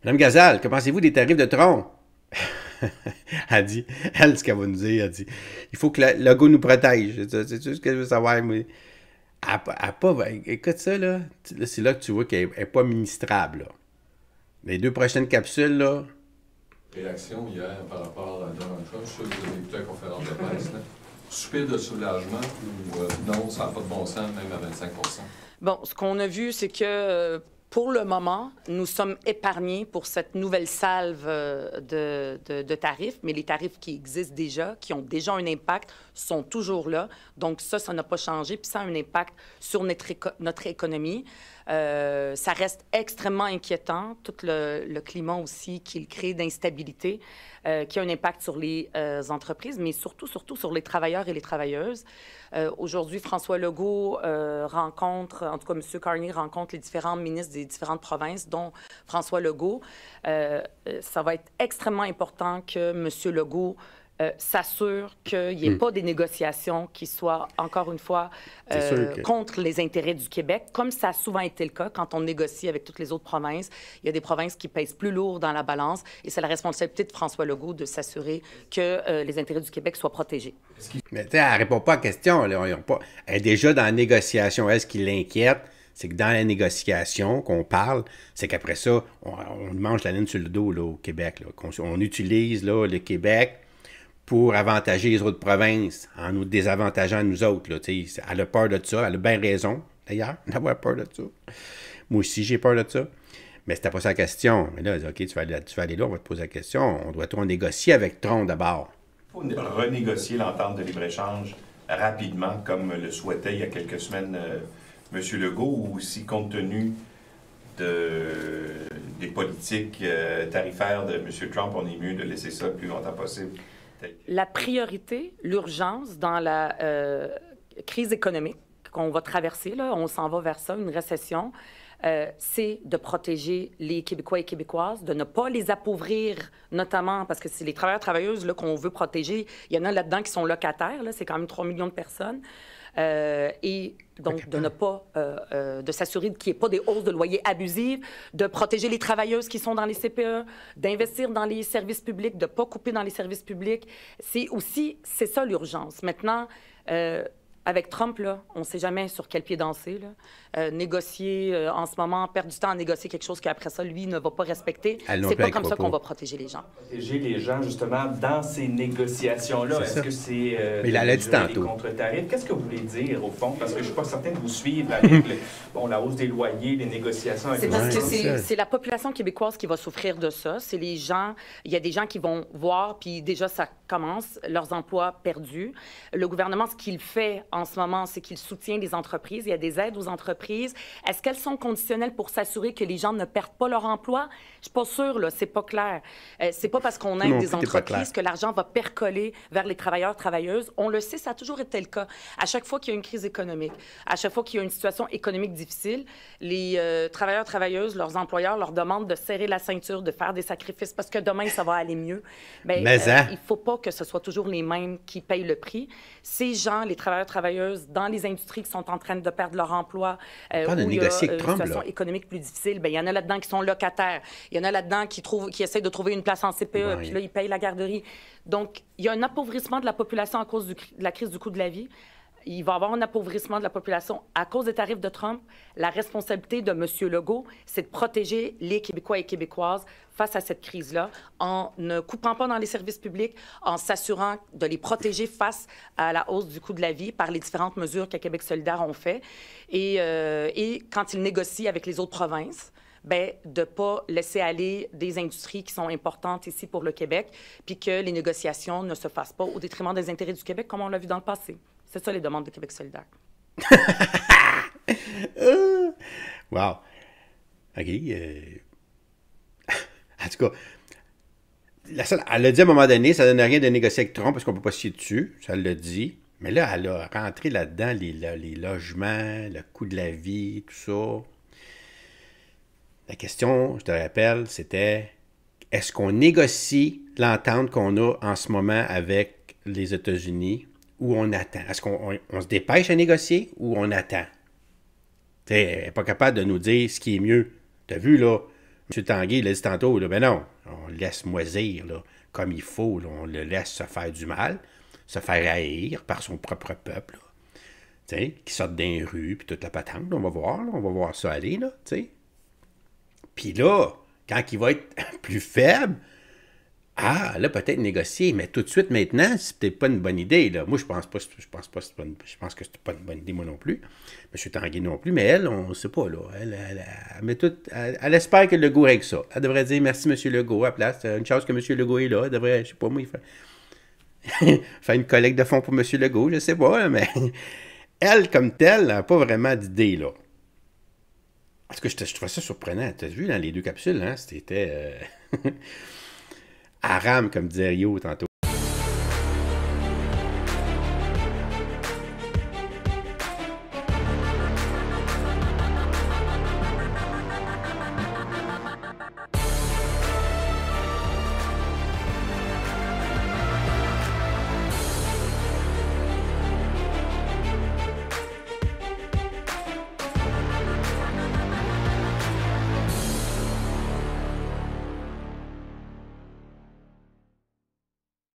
Madame Gazal, que pensez-vous des tarifs de Tron? Elle dit, elle, ce qu'elle va nous dire, elle dit, il faut que le logo nous protège. C'est tout ce que je veux savoir. Moi. Écoute ça, là. C'est là que tu vois qu'elle n'est pas ministrable. Là. Les 2 prochaines capsules, là. Réaction hier par rapport à Donald Trump, je suis sûr que vous avez écouté la conférence de presse. Là. Soupir de soulagement ou non, ça n'a pas de bon sens, même à 25 %. Bon, ce qu'on a vu, c'est que pour le moment, nous sommes épargnés pour cette nouvelle salve de tarifs, mais les tarifs qui existent déjà, qui ont déjà un impact, sont toujours là. Donc ça n'a pas changé, puis ça a un impact sur notre économie. Ça reste extrêmement inquiétant, tout le climat aussi qu'il crée d'instabilité, qui a un impact sur les entreprises, mais surtout sur les travailleurs et les travailleuses. Aujourd'hui, François Legault rencontre, en tout cas, M. Carney rencontre les différents ministres des différentes provinces, dont François Legault. Ça va être extrêmement important que M. Legault s'assure qu'il n'y ait pas des négociations qui soient, encore une fois, contre les intérêts du Québec, comme ça a souvent été le cas quand on négocie avec toutes les autres provinces. Il y a des provinces qui pèsent plus lourd dans la balance et c'est la responsabilité de François Legault de s'assurer que les intérêts du Québec soient protégés. Mais tu sais, elle ne répond pas à la question. Là. Elle est déjà dans la négociation. Elle, ce qui l'inquiète, c'est que dans la négociation qu'on parle, c'est qu'après ça, on mange la laine sur le dos là, au Québec. Là, on utilise là, le Québec pour avantager les autres provinces en nous désavantageant nous autres. Là, elle a peur de ça. Elle a bien raison, d'ailleurs, d'avoir peur de ça. Moi aussi, j'ai peur de ça. Mais c'était pas ça la question. Mais là, elle dit, OK, tu vas aller là, on va te poser la question. On doit-on négocier avec Tron d'abord? Il faut renégocier l'entente de libre-échange rapidement, comme le souhaitait il y a quelques semaines M. Legault, ou aussi compte tenu des politiques tarifaires de M. Trump, on est mieux de laisser ça le plus longtemps possible. La priorité, l'urgence dans la crise économique qu'on va traverser, là, on s'en va vers ça, une récession, c'est de protéger les Québécois et Québécoises, de ne pas les appauvrir, notamment parce que c'est les travailleurs et travailleuses qu'on veut protéger. Il y en a là-dedans qui sont locataires, là, c'est quand même 3 millions de personnes. Et donc, de ne pas, de s'assurer qu'il n'y ait pas des hausses de loyers abusives, de protéger les travailleuses qui sont dans les CPE, d'investir dans les services publics, de ne pas couper dans les services publics. C'est ça l'urgence. Maintenant, avec Trump, là, on ne sait jamais sur quel pied danser. Là. Négocier, en ce moment, perdre du temps à négocier quelque chose qu'après ça, lui, ne va pas respecter. C'est pas comme ça qu'on va protéger les gens. Protéger les gens, justement, dans ces négociations-là. Est-ce que c'est les contre-tarifs? Qu'est-ce que vous voulez dire, au fond? Parce que je ne suis pas certaine de vous suivre avec la hausse des loyers, les négociations. C'est parce que c'est la population québécoise qui va souffrir de ça. C'est les gens, il y a des gens qui vont voir, puis déjà, ça commence, leurs emplois perdus. Le gouvernement, ce qu'il fait en ce moment, c'est qu'il soutient les entreprises. Il y a des aides aux entreprises. Est-ce qu'elles sont conditionnelles pour s'assurer que les gens ne perdent pas leur emploi? Je suis pas sûre, là. C'est pas clair. C'est pas parce qu'on aide des entreprises que l'argent va percoler vers les travailleurs, travailleuses. On le sait, ça a toujours été le cas. À chaque fois qu'il y a une crise économique, à chaque fois qu'il y a une situation économique difficile, les travailleurs, travailleuses, leurs employeurs leur demandent de serrer la ceinture, de faire des sacrifices parce que demain, ça va aller mieux. Il ne faut pas que ce soit toujours les mêmes qui payent le prix. Ces gens, les travailleurs, travailleuses, dans les industries qui sont en train de perdre leur emploi, où il y a une situation économique plus difficile, il y en a là-dedans qui sont locataires. Il y en a là-dedans qui essaient de trouver une place en CPE, puis là, ils payent la garderie. Donc, il y a un appauvrissement de la population à cause de la crise du coût de la vie. Il va y avoir un appauvrissement de la population à cause des tarifs de Trump. La responsabilité de M. Legault, c'est de protéger les Québécois et Québécoises face à cette crise-là, en ne coupant pas dans les services publics, en s'assurant de les protéger face à la hausse du coût de la vie par les différentes mesures que Québec solidaire ont fait. Et quand il négocie avec les autres provinces, de ne pas laisser aller des industries qui sont importantes ici pour le Québec, puis que les négociations ne se fassent pas au détriment des intérêts du Québec, comme on l'a vu dans le passé. C'est ça, les demandes de Québec solidaire. Wow. OK. En tout cas, elle a dit à un moment donné, ça ne donne rien de négocier avec Trump parce qu'on ne peut pas se fier dessus. Ça l'a dit. Mais là, elle a rentré là-dedans les logements, le coût de la vie, tout ça. La question, je te rappelle, c'était est-ce qu'on négocie l'entente qu'on a en ce moment avec les États-Unis ou on attend? Est-ce qu'on se dépêche à négocier ou on attend? Elle n'est pas capable de nous dire ce qui est mieux. Tu as vu, là, M. Tanguay l'a dit tantôt, là, ben non, on le laisse moisir là, comme il faut, là, on le laisse se faire du mal, se faire haïr par son propre peuple, qui sortent dans les rues, puis toute la patente, là, on va voir ça aller, là, t'sais. Puis là, quand il va être plus faible, là, peut-être négocier, mais tout de suite, maintenant, c'est peut-être pas une bonne idée, là. Moi, je pense que c'est pas une bonne idée, moi non plus. M. Tanguay non plus, mais elle, on ne sait pas, là. Elle espère que Legault règle ça. Elle devrait dire merci, M. Legault, à la place. Une chance que M. Legault est là. Elle devrait, je sais pas, moi, faire une collecte de fonds pour M. Legault, je sais pas, là, mais elle, comme telle, n'a pas vraiment d'idée, là. En tout cas, je trouvais ça surprenant. Tu as vu dans les deux capsules, hein? C'était... Aram, comme disait Rio tantôt.